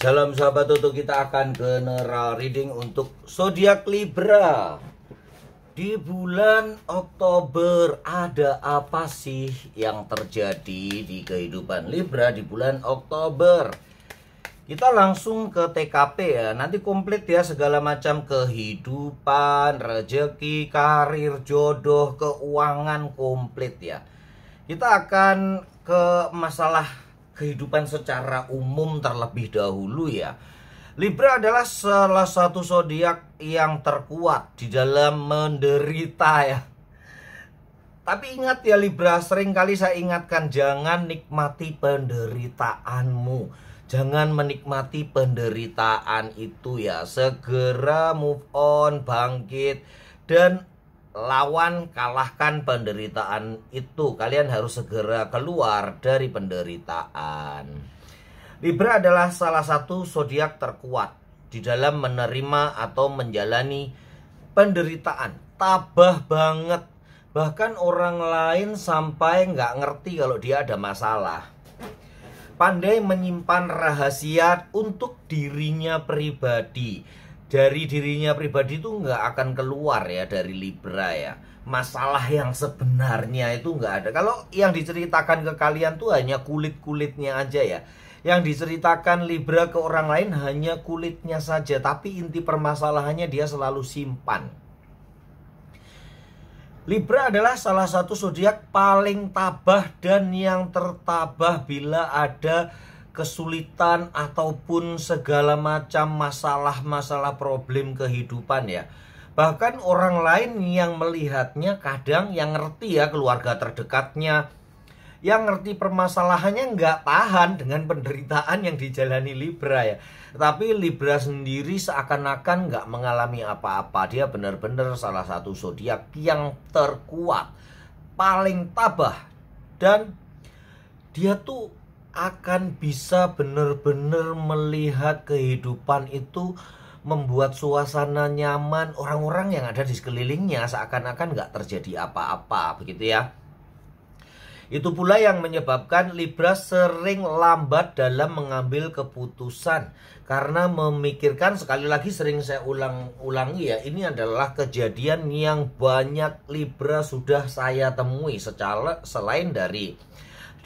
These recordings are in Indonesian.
Salam sahabat Toto, kita akan general reading untuk zodiak Libra. Di bulan Oktober ada apa sih yang terjadi di kehidupan Libra di bulan Oktober? Kita langsung ke TKP ya. Nanti komplit ya segala macam kehidupan, rezeki, karir, jodoh, keuangan komplit ya. Kita akan ke masalah kehidupan secara umum terlebih dahulu ya. Libra adalah salah satu zodiak yang terkuat di dalam menderita ya. Tapi ingat ya Libra, sering kali saya ingatkan, jangan nikmati penderitaanmu. Jangan menikmati penderitaan itu ya. Segera move on, bangkit, dan lawan, kalahkan penderitaan itu. Kalian harus segera keluar dari penderitaan. Libra adalah salah satu zodiak terkuat di dalam menerima atau menjalani penderitaan. Tabah banget. Bahkan orang lain sampai nggak ngerti kalau dia ada masalah. Pandai menyimpan rahasia untuk dirinya pribadi. Dari dirinya pribadi itu nggak akan keluar ya dari Libra ya. Masalah yang sebenarnya itu nggak ada. Kalau yang diceritakan ke kalian tuh hanya kulit-kulitnya aja ya. Yang diceritakan Libra ke orang lain hanya kulitnya saja, tapi inti permasalahannya dia selalu simpan. Libra adalah salah satu zodiak paling tabah dan yang tertabah bila ada kesulitan ataupun segala macam masalah-masalah problem kehidupan ya. Bahkan orang lain yang melihatnya kadang yang ngerti ya, keluarga terdekatnya, yang ngerti permasalahannya nggak tahan dengan penderitaan yang dijalani Libra ya. Tapi Libra sendiri seakan-akan nggak mengalami apa-apa. Dia benar-benar salah satu zodiak yang terkuat, paling tabah, dan dia tuh akan bisa benar-benar melihat kehidupan itu membuat suasana nyaman. Orang-orang yang ada di sekelilingnya seakan-akan nggak terjadi apa-apa, begitu ya. Itu pula yang menyebabkan Libra sering lambat dalam mengambil keputusan. Karena memikirkan, sekali lagi sering saya ulangi ya, ini adalah kejadian yang banyak Libra sudah saya temui secara selain dari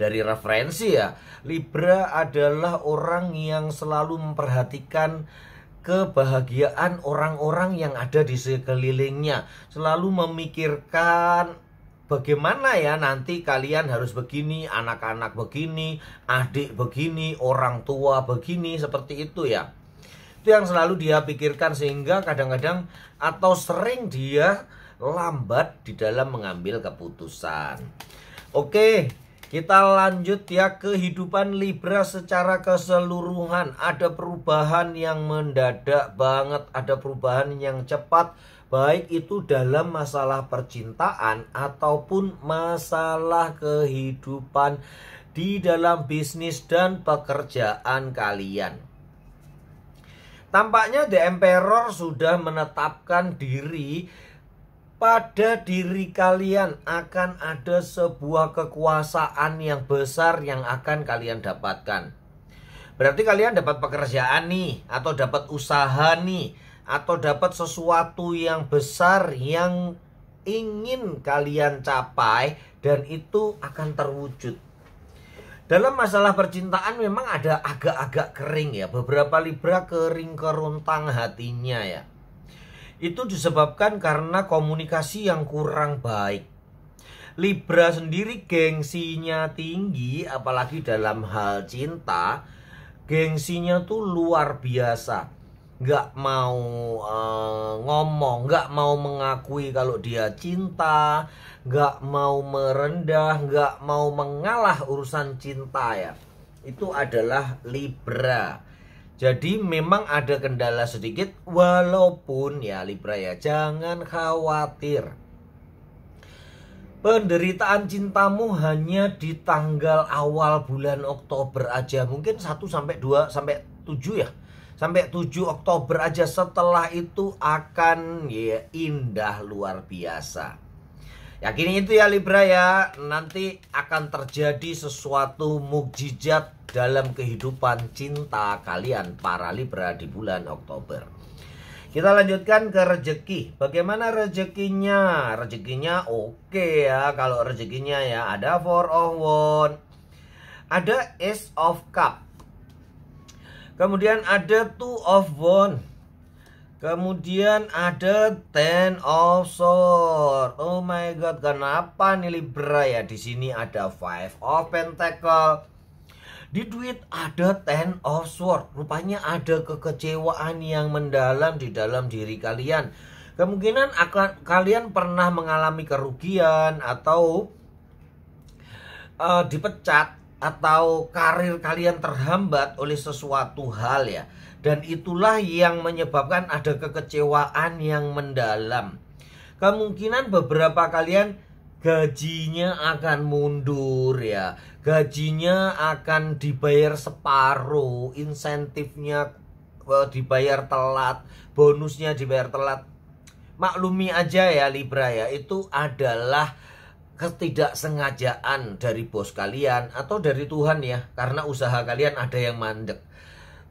referensi ya. Libra adalah orang yang selalu memperhatikan kebahagiaan orang-orang yang ada di sekelilingnya. Selalu memikirkan bagaimana ya nanti kalian harus begini, anak-anak begini, adik begini, orang tua begini, seperti itu ya. Itu yang selalu dia pikirkan, sehingga kadang-kadang atau sering dia lambat di dalam mengambil keputusan. Oke, kita lanjut ya, kehidupan Libra secara keseluruhan. Ada perubahan yang mendadak banget, ada perubahan yang cepat. Baik itu dalam masalah percintaan ataupun masalah kehidupan di dalam bisnis dan pekerjaan kalian. Tampaknya The Emperor sudah menetapkan diri. Pada diri kalian akan ada sebuah kekuasaan yang besar yang akan kalian dapatkan. Berarti kalian dapat pekerjaan nih, atau dapat usaha nih, atau dapat sesuatu yang besar yang ingin kalian capai, dan itu akan terwujud. Dalam masalah percintaan memang ada agak-agak kering ya. Beberapa Libra kering kerontang hatinya ya. Itu disebabkan karena komunikasi yang kurang baik. Libra sendiri gengsinya tinggi, apalagi dalam hal cinta. Gengsinya tuh luar biasa. Nggak mau ngomong, nggak mau mengakui kalau dia cinta, nggak mau merendah, nggak mau mengalah urusan cinta ya. Itu adalah Libra. Jadi memang ada kendala sedikit, walaupun ya Libra ya, jangan khawatir. Penderitaan cintamu hanya di tanggal awal bulan Oktober aja. Mungkin 1 sampai 2 sampai 7 ya. Sampai 7 Oktober aja. Setelah itu akan ya indah luar biasa. Yakini itu ya Libra ya, nanti akan terjadi sesuatu mukjizat dalam kehidupan cinta kalian para Libra di bulan Oktober. Kita lanjutkan ke rezeki. Bagaimana rezekinya? Rezekinya oke ya. Kalau rezekinya ya ada Four of Wands, ada Ace of Cup, kemudian ada Two of Wands, kemudian ada Ten of Swords. Oh my god, kenapa nih Libra ya? Di sini ada Five of Pentacles. Di duit ada Ten of Swords. Rupanya ada kekecewaan yang mendalam di dalam diri kalian. Kemungkinan kalian pernah mengalami kerugian atau dipecat, atau karir kalian terhambat oleh sesuatu hal ya. Dan itulah yang menyebabkan ada kekecewaan yang mendalam. Kemungkinan beberapa kalian gajinya akan mundur ya. Gajinya akan dibayar separuh, insentifnya dibayar telat, bonusnya dibayar telat. Maklumi aja ya Libra ya, itu adalah ketidaksengajaan dari bos kalian atau dari Tuhan ya, karena usaha kalian ada yang mandek.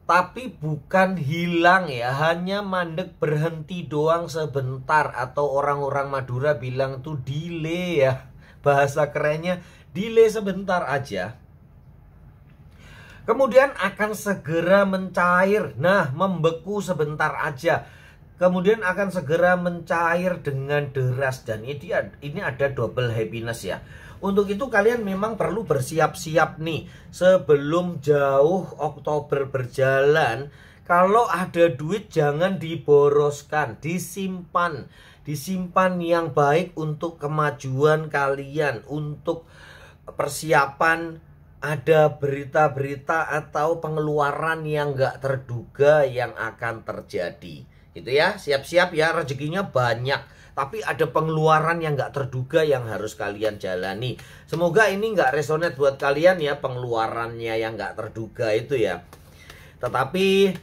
Tapi bukan hilang ya, hanya mandek berhenti doang sebentar, atau orang-orang Madura bilang tuh delay ya. Bahasa kerennya delay sebentar aja. Kemudian akan segera mencair. Nah, membeku sebentar aja. Kemudian akan segera mencair dengan deras. Dan ini ada double happiness ya. Untuk itu kalian memang perlu bersiap-siap nih. Sebelum jauh Oktober berjalan, kalau ada duit jangan diboroskan, disimpan. Disimpan yang baik untuk kemajuan kalian, untuk persiapan ada berita-berita atau pengeluaran yang gak terduga yang akan terjadi. Gitu ya, siap-siap ya, rezekinya banyak, tapi ada pengeluaran yang gak terduga yang harus kalian jalani. Semoga ini gak resonate buat kalian ya, pengeluarannya yang gak terduga itu ya. Tetapi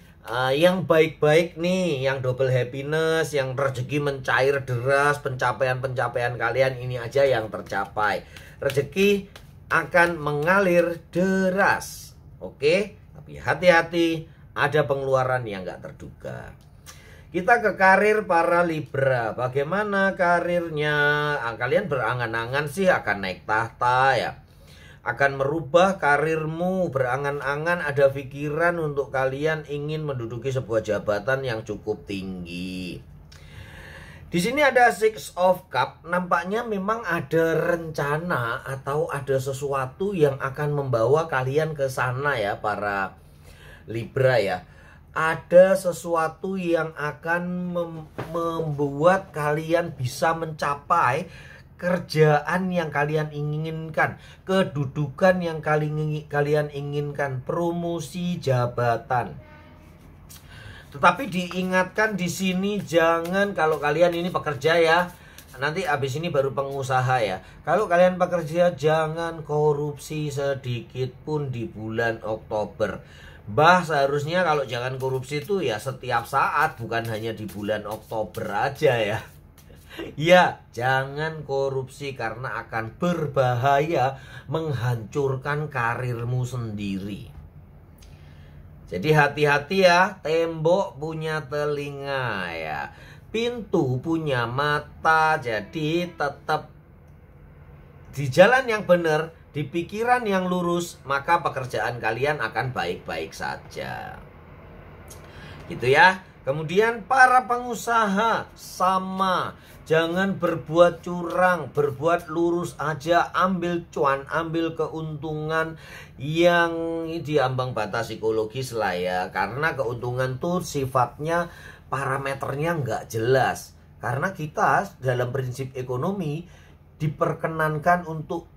yang baik-baik nih, yang double happiness, yang rezeki mencair deras, pencapaian-pencapaian kalian ini aja yang tercapai. Rezeki akan mengalir deras. Oke, tapi hati-hati, ada pengeluaran yang gak terduga. Kita ke karir para Libra. Bagaimana karirnya? Kalian berangan-angan sih akan naik tahta ya. Akan merubah karirmu. Berangan-angan ada pikiran untuk kalian ingin menduduki sebuah jabatan yang cukup tinggi. Di sini ada Six of Cup. Nampaknya memang ada rencana atau ada sesuatu yang akan membawa kalian ke sana ya para Libra ya. Ada sesuatu yang akan membuat kalian bisa mencapai kerjaan yang kalian inginkan, kedudukan yang kalian inginkan, promosi jabatan. Tetapi diingatkan di sini jangan, kalau kalian ini pekerja ya, nanti abis ini baru pengusaha ya. Kalau kalian pekerja jangan korupsi sedikit pun di bulan Oktober. Seharusnya kalau jangan korupsi itu ya setiap saat, bukan hanya di bulan Oktober aja ya. Ya, jangan korupsi karena akan berbahaya, menghancurkan karirmu sendiri. Jadi hati-hati ya, tembok punya telinga ya, pintu punya mata. Jadi tetap di jalan yang benar, di pikiran yang lurus, maka pekerjaan kalian akan baik-baik saja. Gitu ya. Kemudian para pengusaha sama, jangan berbuat curang, berbuat lurus aja, ambil cuan, ambil keuntungan yang di ambang batas psikologis lah ya. Karena keuntungan tuh sifatnya parameternya nggak jelas. Karena kita dalam prinsip ekonomi diperkenankan untuk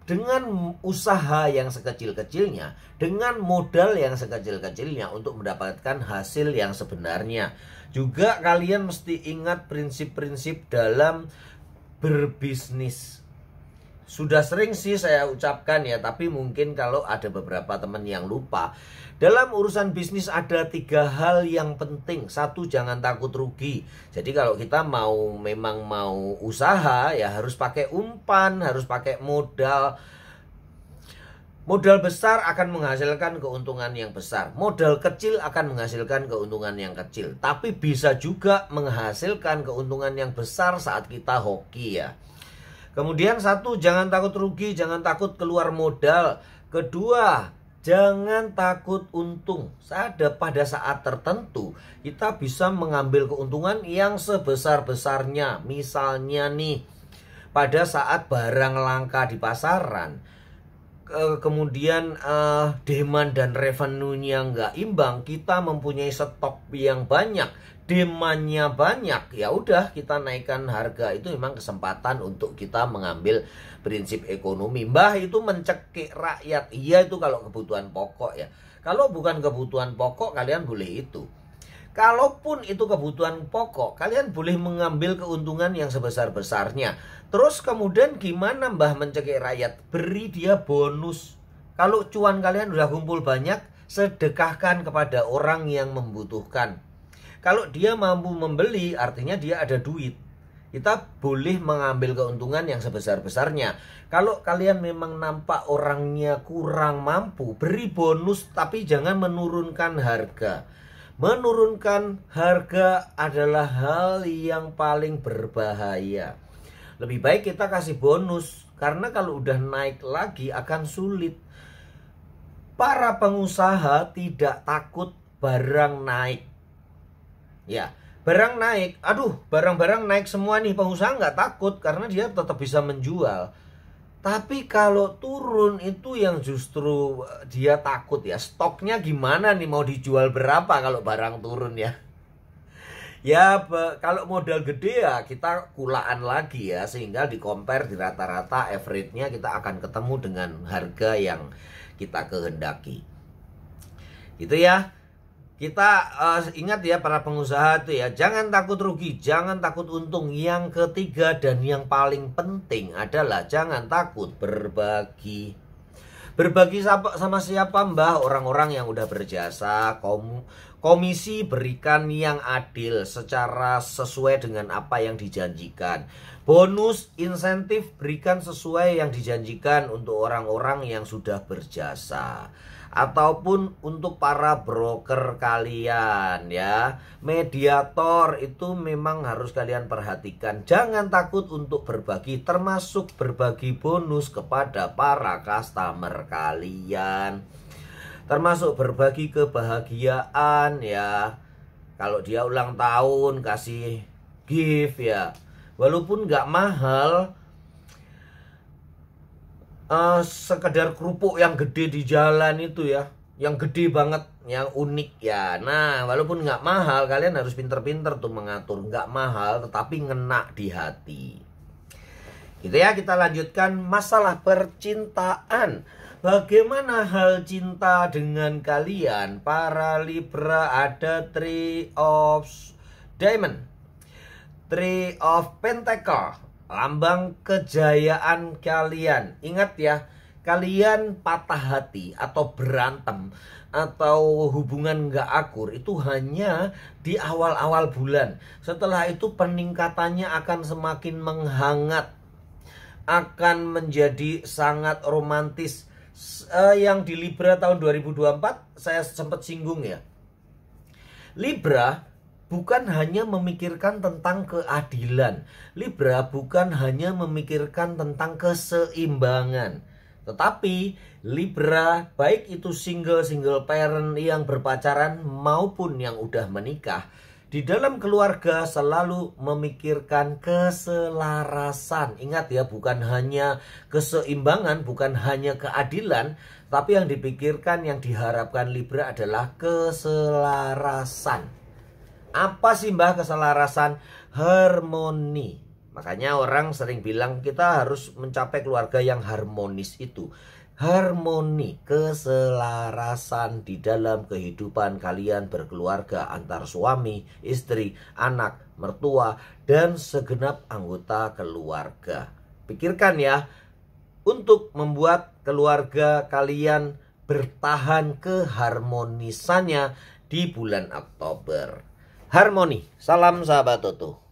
dengan usaha yang sekecil-kecilnya, dengan modal yang sekecil-kecilnya untuk mendapatkan hasil yang sebenarnya. Juga kalian mesti ingat prinsip-prinsip dalam berbisnis. Sudah sering sih saya ucapkan ya, tapi mungkin kalau ada beberapa teman yang lupa. Dalam urusan bisnis ada 3 hal yang penting. 1, jangan takut rugi. Jadi kalau kita memang mau usaha ya harus pakai umpan, harus pakai modal. Modal besar akan menghasilkan keuntungan yang besar. Modal kecil akan menghasilkan keuntungan yang kecil. Tapi bisa juga menghasilkan keuntungan yang besar saat kita hoki ya. Kemudian 1, jangan takut rugi, jangan takut keluar modal. Kedua, jangan takut untung. Pada saat tertentu kita bisa mengambil keuntungan yang sebesar-besarnya. Misalnya nih, pada saat barang langka di pasaran, kemudian demand dan revenue-nya nggak imbang, kita mempunyai stok yang banyak, demandnya banyak, ya udah kita naikkan harga. Itu memang kesempatan untuk kita mengambil prinsip ekonomi. Mbah itu mencekik rakyat. Iya, itu kalau kebutuhan pokok ya. Kalau bukan kebutuhan pokok kalian boleh itu. Kalaupun itu kebutuhan pokok, kalian boleh mengambil keuntungan yang sebesar-besarnya. Terus kemudian gimana Mbah mencekik rakyat? Beri dia bonus. Kalau cuan kalian udah kumpul banyak, sedekahkan kepada orang yang membutuhkan. Kalau dia mampu membeli, artinya dia ada duit. Kita boleh mengambil keuntungan yang sebesar-besarnya. Kalau kalian memang nampak orangnya kurang mampu, beri bonus tapi jangan menurunkan harga. Menurunkan harga adalah hal yang paling berbahaya. Lebih baik kita kasih bonus, karena kalau udah naik lagi akan sulit. Para pengusaha tidak takut barang naik. Ya, barang naik, aduh barang-barang naik semua nih, pengusaha nggak takut karena dia tetap bisa menjual. Tapi kalau turun itu yang justru dia takut ya. Stoknya gimana nih, mau dijual berapa kalau barang turun ya. Ya kalau modal gede ya kita kulaan lagi ya, sehingga di compare di rata-rata average-nya kita akan ketemu dengan harga yang kita kehendaki. Gitu ya. Kita ingat ya para pengusaha itu ya, jangan takut rugi, jangan takut untung. Yang ketiga dan yang paling penting adalah jangan takut berbagi. Berbagi sama siapa Mbah? Orang-orang yang udah berjasa. Komisi berikan yang adil secara sesuai dengan apa yang dijanjikan. Bonus, insentif berikan sesuai yang dijanjikan untuk orang-orang yang sudah berjasa. Ataupun untuk para broker kalian ya, mediator itu memang harus kalian perhatikan. Jangan takut untuk berbagi, termasuk berbagi bonus kepada para customer kalian, termasuk berbagi kebahagiaan ya. Kalau dia ulang tahun kasih gift ya, walaupun nggak mahal. Sekedar kerupuk yang gede di jalan itu ya, yang gede banget, yang unik ya. Nah, walaupun nggak mahal, kalian harus pinter-pinter tuh mengatur. Nggak mahal, tetapi ngena di hati. Gitu ya, kita lanjutkan masalah percintaan. Bagaimana hal cinta dengan kalian? Para Libra ada Three of Diamond, Three of Pentacle, lambang kejayaan kalian. Ingat ya, kalian patah hati atau berantem atau hubungan gak akur itu hanya di awal-awal bulan. Setelah itu peningkatannya akan semakin menghangat, akan menjadi sangat romantis. Yang di Libra tahun 2024 saya sempat singgung ya. Libra bukan hanya memikirkan tentang keadilan. Libra bukan hanya memikirkan tentang keseimbangan. Tetapi Libra, baik itu single parent yang berpacaran maupun yang udah menikah, di dalam keluarga selalu memikirkan keselarasan. Ingat ya, bukan hanya keseimbangan, bukan hanya keadilan, tapi yang dipikirkan, yang diharapkan Libra adalah keselarasan. Apa sih Mbah keselarasan? Harmoni. Makanya orang sering bilang kita harus mencapai keluarga yang harmonis itu. Harmoni, keselarasan di dalam kehidupan kalian berkeluarga antar suami, istri, anak, mertua, dan segenap anggota keluarga. Pikirkan ya, untuk membuat keluarga kalian bertahan keharmonisannya di bulan Oktober. Harmoni, salam sahabat Toto.